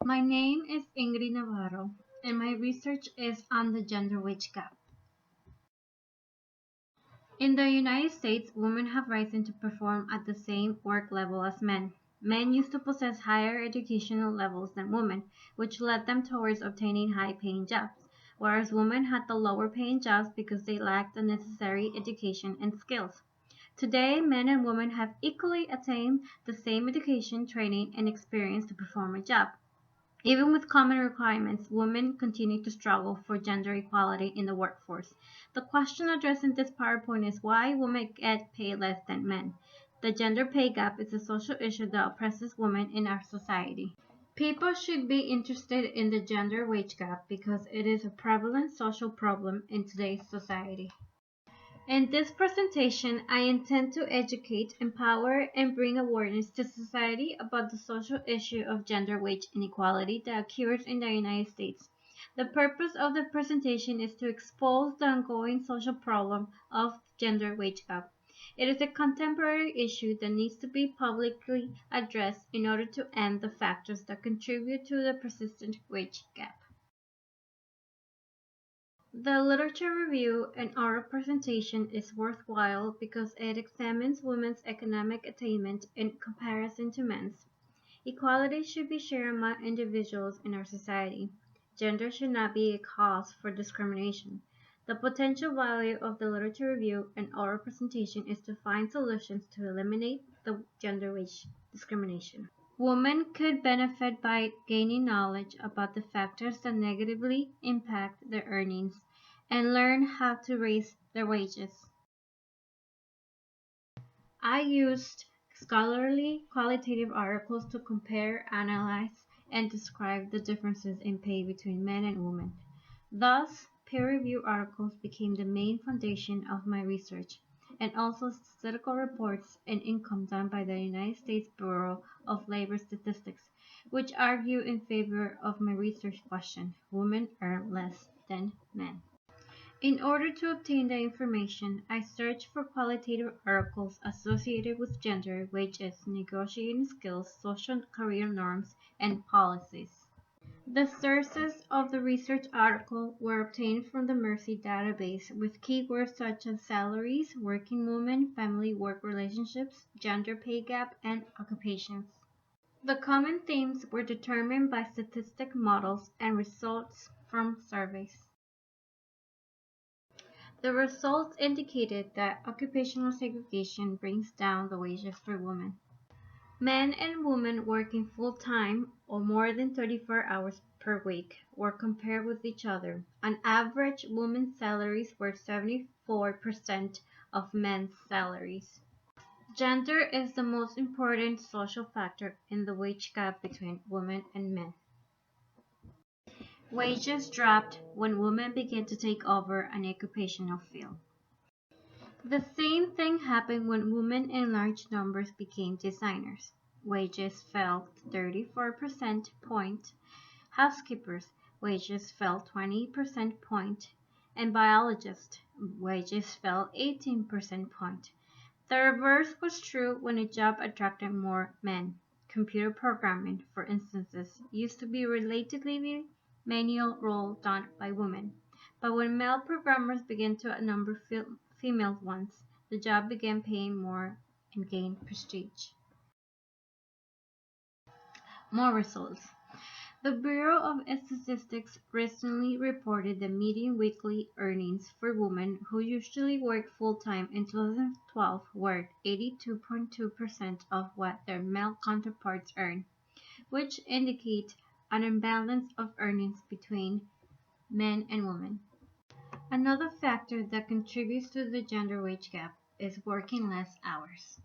My name is Ingrid Navarro, and my research is on the gender wage gap. In the United States, women have risen to perform at the same work level as men. Men used to possess higher educational levels than women, which led them towards obtaining high-paying jobs, whereas women had the lower-paying jobs because they lacked the necessary education and skills. Today, men and women have equally attained the same education, training, and experience to perform a job. Even with common requirements, women continue to struggle for gender equality in the workforce. The question addressed in this PowerPoint is why women get paid less than men. The gender pay gap is a social issue that oppresses women in our society. People should be interested in the gender wage gap because it is a prevalent social problem in today's society. In this presentation, I intend to educate, empower, and bring awareness to society about the social issue of gender wage inequality that occurs in the United States. The purpose of the presentation is to expose the ongoing social problem of gender wage gap. It is a contemporary issue that needs to be publicly addressed in order to end the factors that contribute to the persistent wage gap. The literature review and oral presentation is worthwhile because it examines women's economic attainment in comparison to men's. Equality should be shared among individuals in our society. Gender should not be a cause for discrimination. The potential value of the literature review and oral presentation is to find solutions to eliminate the gender wage discrimination. Women could benefit by gaining knowledge about the factors that negatively impact their earnings and learn how to raise their wages. I used scholarly qualitative articles to compare, analyze, and describe the differences in pay between men and women. Thus, peer-reviewed articles became the main foundation of my research, and also statistical reports and income done by the United States Bureau of Labor Statistics, which argue in favor of my research question: women earn less than men. In order to obtain the information, I searched for qualitative articles associated with gender, wages, negotiating skills, social career norms, and policies. The sources of the research article were obtained from the Mercy database with keywords such as salaries, working women, family work relationships, gender pay gap, and occupations. The common themes were determined by statistic models and results from surveys. The results indicated that occupational segregation brings down the wages for women. Men and women working full-time or more than 34 hours per week were compared with each other. On average, women's salaries were 74% of men's salaries. Gender is the most important social factor in the wage gap between women and men. Wages dropped when women began to take over an occupational field. The same thing happened when women in large numbers became designers. Wages fell 34% point. Housekeepers' wages fell 20% point, and biologists' wages fell 18% point. The reverse was true when a job attracted more men. Computer programming, for instance, used to be a relatively manual role done by women. But when male programmers began to outnumber female ones, the job began paying more and gained prestige. More results. The Bureau of Statistics recently reported the median weekly earnings for women who usually work full-time in 2012 were 82.2% of what their male counterparts earn, which indicate an imbalance of earnings between men and women. Another factor that contributes to the gender wage gap is working less hours.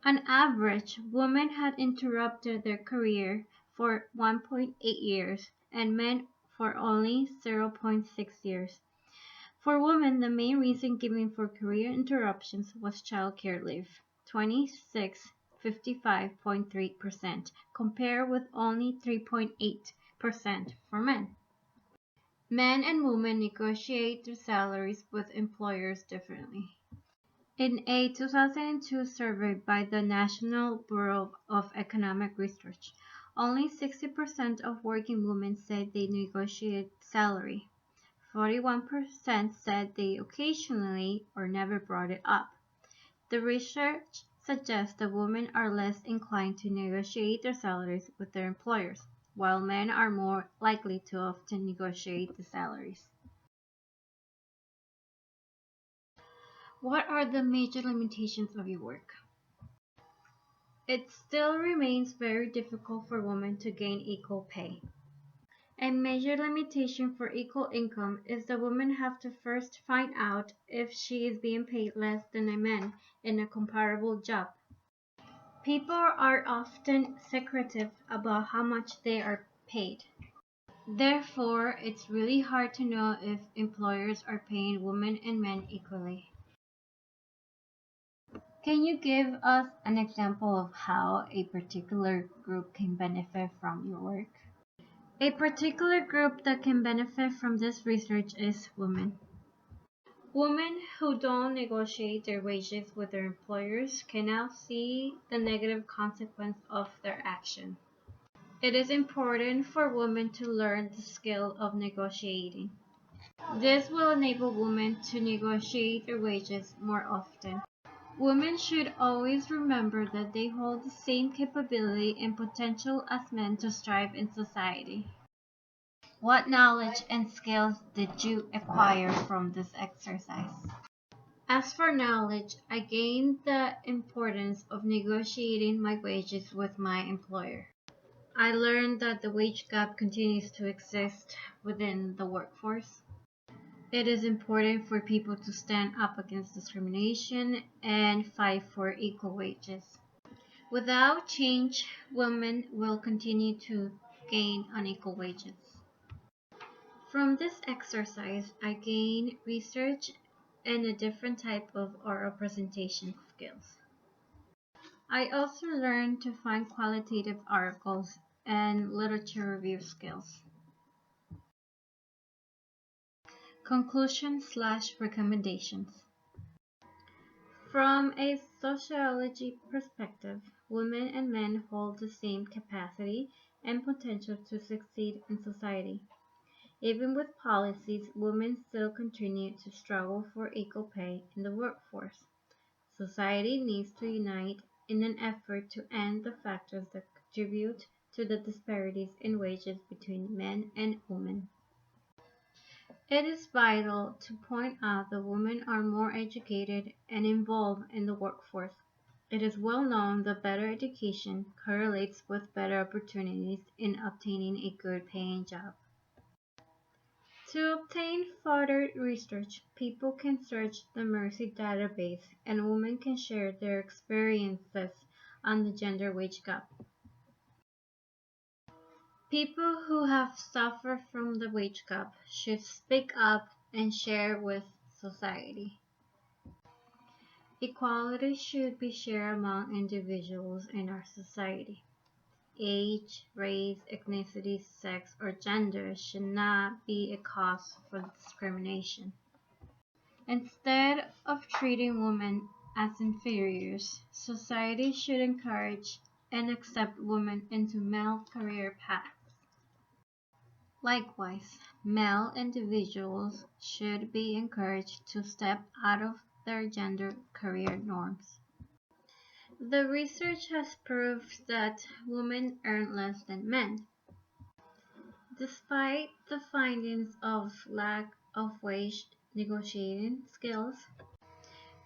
On average, women had interrupted their career for 1.8 years and men for only 0.6 years. For women, the main reason given for career interruptions was childcare leave, 55.3%, compared with only 3.8% for men. Men and women negotiate their salaries with employers differently. In a 2002 survey by the National Bureau of Economic Research, Only 60% of working women said they negotiate salary. 41% said they occasionally or never brought it up. The research suggests that women are less inclined to negotiate their salaries with their employers, while men are more likely to often negotiate the salaries. What are the major limitations of your work? It still remains very difficult for women to gain equal pay. A major limitation for equal income is that women have to first find out if she is being paid less than a man in a comparable job. People are often secretive about how much they are paid. Therefore, it's really hard to know if employers are paying women and men equally. Can you give us an example of how a particular group can benefit from your work? A particular group that can benefit from this research is women. Women who don't negotiate their wages with their employers can now see the negative consequence of their action. It is important for women to learn the skill of negotiating. This will enable women to negotiate their wages more often. Women should always remember that they hold the same capability and potential as men to strive in society. What knowledge and skills did you acquire from this exercise? As for knowledge, I gained the importance of negotiating my wages with my employer. I learned that the wage gap continues to exist within the workforce. It is important for people to stand up against discrimination and fight for equal wages. Without change, women will continue to gain unequal wages. From this exercise, I gained research and a different type of oral presentation skills. I also learned to find qualitative articles and literature review skills. Conclusion/recommendations. From a sociology perspective, women and men hold the same capacity and potential to succeed in society. Even with policies, women still continue to struggle for equal pay in the workforce. Society needs to unite in an effort to end the factors that contribute to the disparities in wages between men and women. It is vital to point out that women are more educated and involved in the workforce. It is well known that better education correlates with better opportunities in obtaining a good paying job. To obtain further research, people can search the Mercy database and women can share their experiences on the gender wage gap. People who have suffered from the wage gap should speak up and share with society. Equality should be shared among individuals in our society. Age, race, ethnicity, sex, or gender should not be a cause for discrimination. Instead of treating women as inferiors, society should encourage and accept women into male career paths. Likewise, male individuals should be encouraged to step out of their gender career norms. The research has proved that women earn less than men. Despite the findings of lack of wage negotiating skills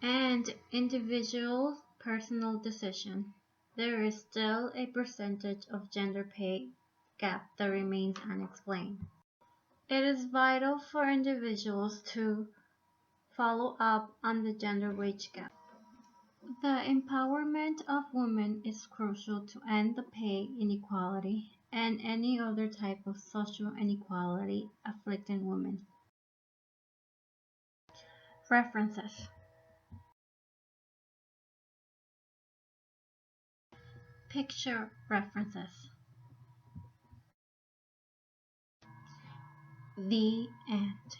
and individual personal decision, there is still a percentage of gender pay gap that remains unexplained. It is vital for individuals to follow up on the gender wage gap. The empowerment of women is crucial to end the pay inequality and any other type of social inequality afflicting women. References. Picture references. The end.